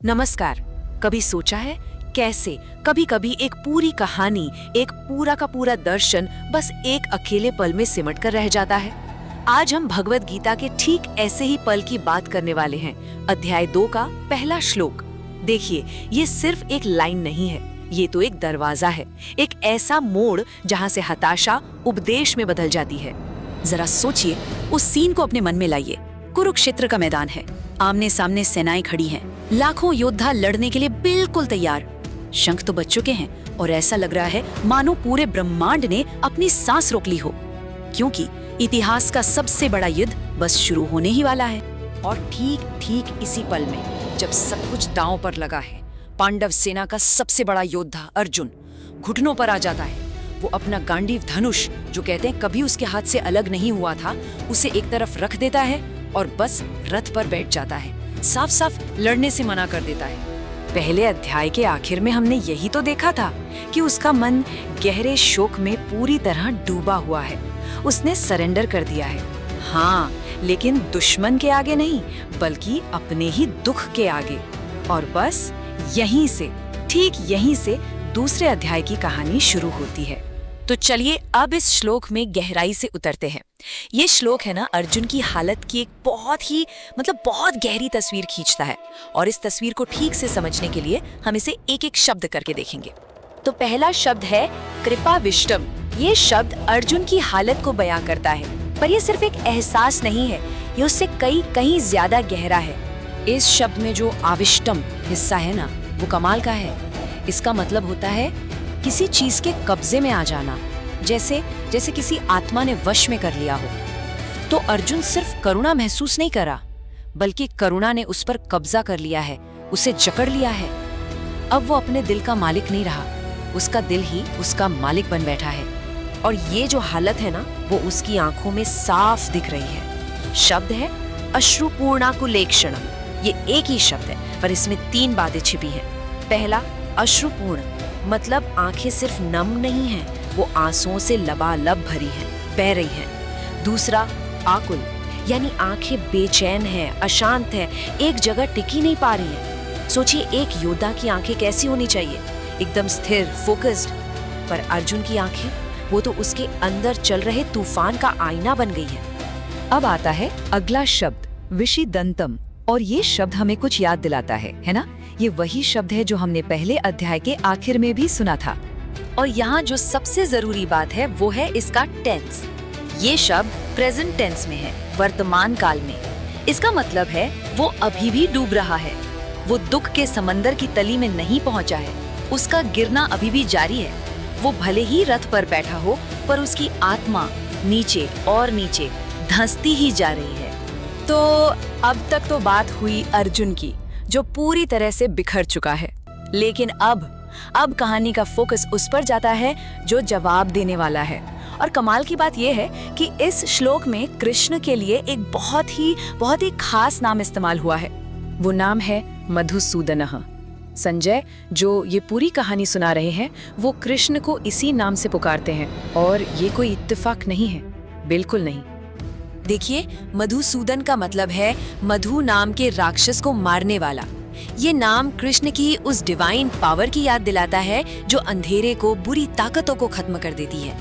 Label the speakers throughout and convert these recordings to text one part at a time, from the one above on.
Speaker 1: नमस्कार। कभी सोचा है कैसे कभी कभी एक पूरी कहानी, एक पूरा का पूरा दर्शन बस एक अकेले पल में सिमट कर रह जाता है। आज हम भगवत गीता के ठीक ऐसे ही पल की बात करने वाले हैं। अध्याय 2 का पहला श्लोक। देखिए, ये सिर्फ एक लाइन नहीं है, ये तो एक दरवाजा है, एक ऐसा मोड़ जहाँ से हताशा उपदेश में बदल जाती है।
Speaker 2: जरा सोचिए, उस सीन को अपने मन में लाइए। कुरुक्षेत्र का मैदान है, आमने सामने सेनाएं खड़ी हैं, लाखों योद्धा लड़ने के लिए बिल्कुल तैयार। शंख तो बज चुके हैं और ऐसा लग रहा है मानो पूरे ब्रह्मांड ने अपनी सांस रोक ली हो, क्योंकि इतिहास का सबसे बड़ा युद्ध बस शुरू होने ही वाला है।
Speaker 1: और ठीक इसी पल में जब सब कुछ दांव पर लगा है, पांडव सेना का सबसे बड़ा योद्धा अर्जुन घुटनों पर आ जाता है। वो अपना गांडीव धनुष, जो कहते हैं कभी उसके हाथ से अलग नहीं हुआ था, उसे एक तरफ रख देता है और बस रथ पर बैठ जाता है। साफ साफ लड़ने से मना कर देता है। पहले अध्याय के आखिर में हमने यही तो देखा था कि उसका मन गहरे शोक में पूरी तरह डूबा हुआ है। उसने सरेंडर कर दिया है, हाँ, लेकिन दुश्मन के आगे नहीं, बल्कि अपने ही दुख के आगे। और बस यहीं से, ठीक यहीं से दूसरे अध्याय की कहानी शुरू होती है। तो चलिए अब इस श्लोक में गहराई से उतरते हैं। ये श्लोक है ना, अर्जुन की हालत की एक बहुत गहरी तस्वीर खींचता है। और इस तस्वीर को ठीक से समझने के लिए हम इसे एक एक शब्द करके देखेंगे। तो पहला शब्द है कृपाविष्टम। ये शब्द अर्जुन की हालत को बयां करता है, पर ये सिर्फ एक एहसास नहीं है, ये उससे कहीं ज्यादा गहरा है। इस शब्द में जो आविष्टम हिस्सा है ना, वो कमाल का है। इसका मतलब होता है किसी चीज के कब्जे में आ जाना, जैसे किसी आत्मा ने वश में कर लिया हो। तो अर्जुन सिर्फ करुणा महसूस नहीं करा, बल्कि करुणा ने उस पर कब्जा कर लिया है, उसे जकड़ लिया है। अब वो अपने दिल का मालिक नहीं रहा, उसका दिल ही उसका मालिक बन बैठा है। और ये जो हालत है ना, वो उसकी आंखों में साफ दिख रही है। शब्द है अश्रुपूर्णाकुलेक्षणम। ये एक ही शब्द है, पर इसमें 3 बातें छिपी हैं। पहला, अश्रुपूर्ण, मतलब आंखें सिर्फ नम नहीं हैं, वो आंसुओं से लबालब भरी हैं, बह रही हैं। दूसरा, आकुल, यानी आंखें बेचैन हैं, अशांत हैं, एक जगह टिकी नहीं पा रही हैं। सोचिए, एक योद्धा की आंखें कैसी होनी चाहिए, एकदम स्थिर, फोकस्ड। पर अर्जुन की आंखें, वो तो उसके अंदर चल रहे तूफान का आईना बन गई है। अब आता है अगला शब्द, विषिदंतम। और ये शब्द हमें कुछ याद दिलाता है ना? ये वही शब्द है जो हमने पहले अध्याय के आखिर में भी सुना था। और यहाँ जो सबसे जरूरी बात है वो है इसका टेंस। ये शब्द प्रेजेंट टेंस में है, वर्तमान काल में। इसका मतलब है वो अभी भी डूब रहा है, वो दुख के समंदर की तली में नहीं पहुंचा है, उसका गिरना अभी भी जारी है। वो भले ही रथ पर बैठा हो, पर उसकी आत्मा नीचे और नीचे धंसती ही जा रही है। तो अब तक तो बात हुई अर्जुन की, जो पूरी तरह से बिखर चुका है। लेकिन अब कहानी का फोकस उस पर जाता है जो जवाब देने वाला है। और कमाल की बात यह है कि इस श्लोक में कृष्ण के लिए एक बहुत ही खास नाम इस्तेमाल हुआ है। वो नाम है मधुसूदनः। संजय, जो ये पूरी कहानी सुना रहे हैं, वो कृष्ण को इसी नाम से पुकारते हैं। और ये कोई इत्तेफाक नहीं है, बिल्कुल नहीं। देखिए, मधुसूदन का मतलब है मधु नाम के राक्षस को मारने वाला। ये नाम कृष्ण की उस डिवाइन पावर की याद दिलाता है जो अंधेरे को, बुरी ताकतों को खत्म कर देती है।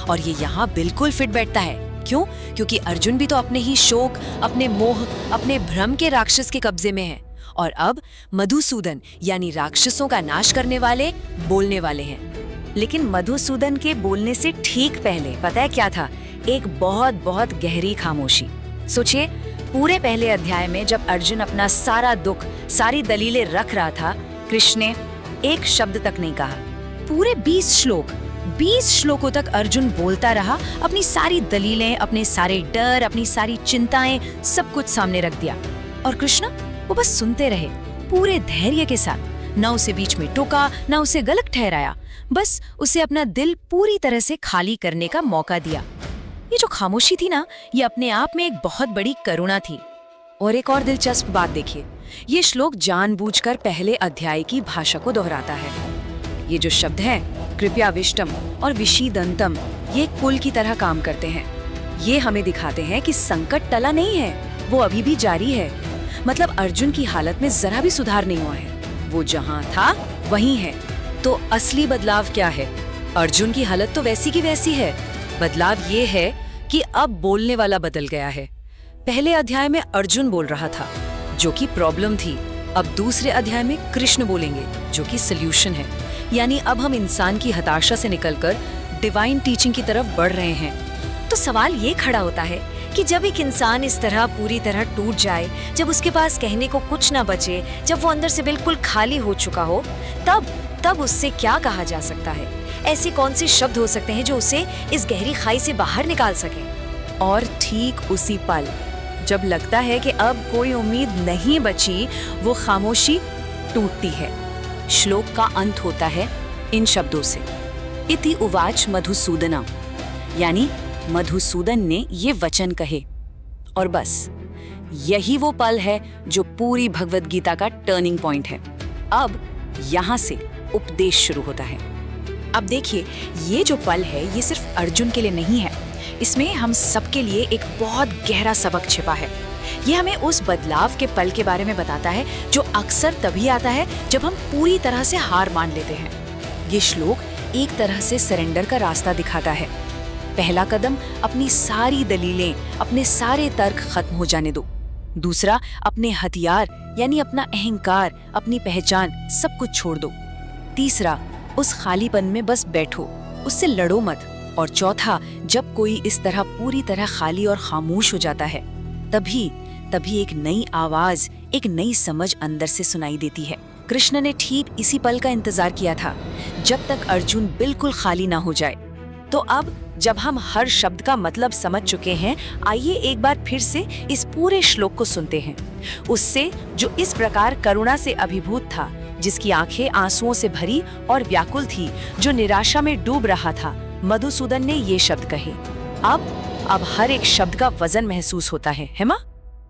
Speaker 1: और ये यहाँ बिल्कुल फिट बैठता है। क्यों? क्योंकि अर्जुन भी तो अपने ही शोक, अपने मोह, अपने भ्रम के राक्षस के कब्जे में है। और अब मधुसूदन यानी राक्षसों का नाश करने वाले, बोलने वाले हैं। लेकिन मधुसूदन के बोलने से ठीक पहले पता है क्या था? एक बहुत गहरी खामोशी। सोचिए, पूरे पहले अध्याय में जब अर्जुन अपना सारा दुख, सारी दलीलें रख रहा था, कृष्ण ने एक शब्द तक नहीं कहा। पूरे 20 श्लोकों तक अर्जुन बोलता रहा, अपनी सारी दलीलें, अपने सारे डर, अपनी सारी चिंताएं, सब कुछ सामने रख दिया। और कृष्ण वो बस सुनते रहे, पूरे धैर्य के साथ। न उसे बीच में टोका, न उसे गलत ठहराया, बस उसे अपना दिल पूरी तरह से खाली करने का मौका दिया। ये जो खामोशी थी ना, ये अपने आप में एक बहुत बड़ी करुणा थी। और एक और दिलचस्प बात देखिए, ये श्लोक जानबूझकर पहले अध्याय की भाषा को दोहराता है। ये जो शब्द है कृपयाविष्टम और विषिदंतम, ये पुल की तरह काम करते हैं। ये हमें दिखाते हैं कि संकट टला नहीं है, वो अभी भी जारी है। मतलब अर्जुन की हालत में जरा भी सुधार नहीं हुआ है।
Speaker 2: वो जहाँ था वहीं है।
Speaker 1: तो असली बदलाव क्या है? अर्जुन की हालत तो वैसी की वैसी है। बदलाव ये है कि अब बोलने वाला बदल गया है। पहले अध्याय में अर्जुन बोल रहा था, जो कि प्रॉब्लम थी। अब दूसरे अध्याय में कृष्ण बोलेंगे, जो कि सल्यूशन है। यानी अब हम इंसान की हताशा से निकलकर डिवाइन टीचिंग की तरफ बढ़ रहे हैं।
Speaker 3: तो सवाल ये खड़ा होता है कि जब एक इंसान इस तरह पूरी तरह टूट जाए, जब उसके पास कहने को कुछ ना बचे, जब वो अंदर से बिल्कुल खाली हो चुका हो, तब उससे क्या कहा जा सकता है? ऐसे कौन से शब्द हो सकते हैं जो उसे इस गहरी खाई से बाहर निकाल सकें?
Speaker 2: और ठीक उसी पल जब लगता है कि अब कोई उम्मीद नहीं बची, वो खामोशी टूटती है। श्लोक का अंत होता है इन शब्दों से, इति उवाच मधुसूदना, यानी मधुसूदन ने ये वचन कहे। और बस यही वो पल है जो पूरी भगवद गीता का टर्निंग पॉइंट है। अब यहाँ से उपदेश शुरू होता है।
Speaker 3: अब देखिए, ये जो पल है ये सिर्फ अर्जुन के लिए नहीं है, इसमें हम सबके लिए एक बहुत गहरा सबक छिपा है। ये हमें उस बदलाव के पल के बारे में बताता है जो अक्सर तभी आता है जब हम पूरी तरह से हार मान लेते हैं। ये श्लोक एक तरह से सरेंडर का रास्ता दिखाता है। पहला कदम, अपनी सारी दलीलें, अपने सारे तर्क खत्म हो जाने दो। दूसरा, अपने हथियार यानी अपना अहंकार, अपनी पहचान, सब कुछ छोड़ दो। तीसरा, उस खालीपन में बस बैठो, उससे लड़ो मत। और चौथा, जब कोई इस तरह पूरी तरह खाली और खामोश हो जाता है, तभी एक नई आवाज, एक नई समझ अंदर से सुनाई देती है। कृष्ण ने ठीक इसी पल का इंतजार किया था, जब तक अर्जुन बिल्कुल खाली ना हो जाए। तो अब जब हम हर शब्द का मतलब समझ चुके हैं, आइए एक बार फिर से इस पूरे श्लोक को सुनते हैं। उससे जो इस प्रकार करुणा से अभिभूत था, जिसकी आंखें आंसुओं से भरी और व्याकुल थी, जो निराशा में डूब रहा था, मधुसूदन ने ये शब्द कहे। अब हर एक शब्द का वजन महसूस होता है माँ?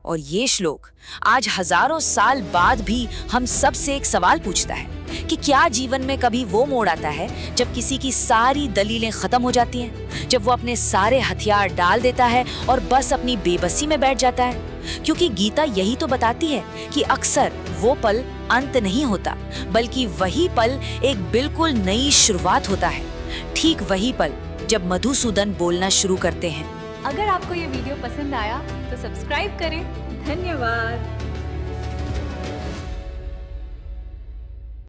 Speaker 2: और ये श्लोक आज हजारों साल बाद भी हम सब से एक सवाल पूछता है कि क्या जीवन में कभी वो मोड़ आता है जब किसी की सारी दलीलें खत्म हो जाती हैं, जब वो अपने सारे हथियार डाल देता है और बस अपनी बेबसी में बैठ जाता है? क्योंकि गीता यही तो बताती है कि अक्सर वो पल अंत नहीं होता, बल्कि वही पल एक बिल्कुल नई शुरुआत होता है। ठीक वही पल जब मधुसूदन बोलना शुरू करते हैं।
Speaker 4: अगर आपको ये वीडियो पसंद आया तो सब्सक्राइब करें। धन्यवाद।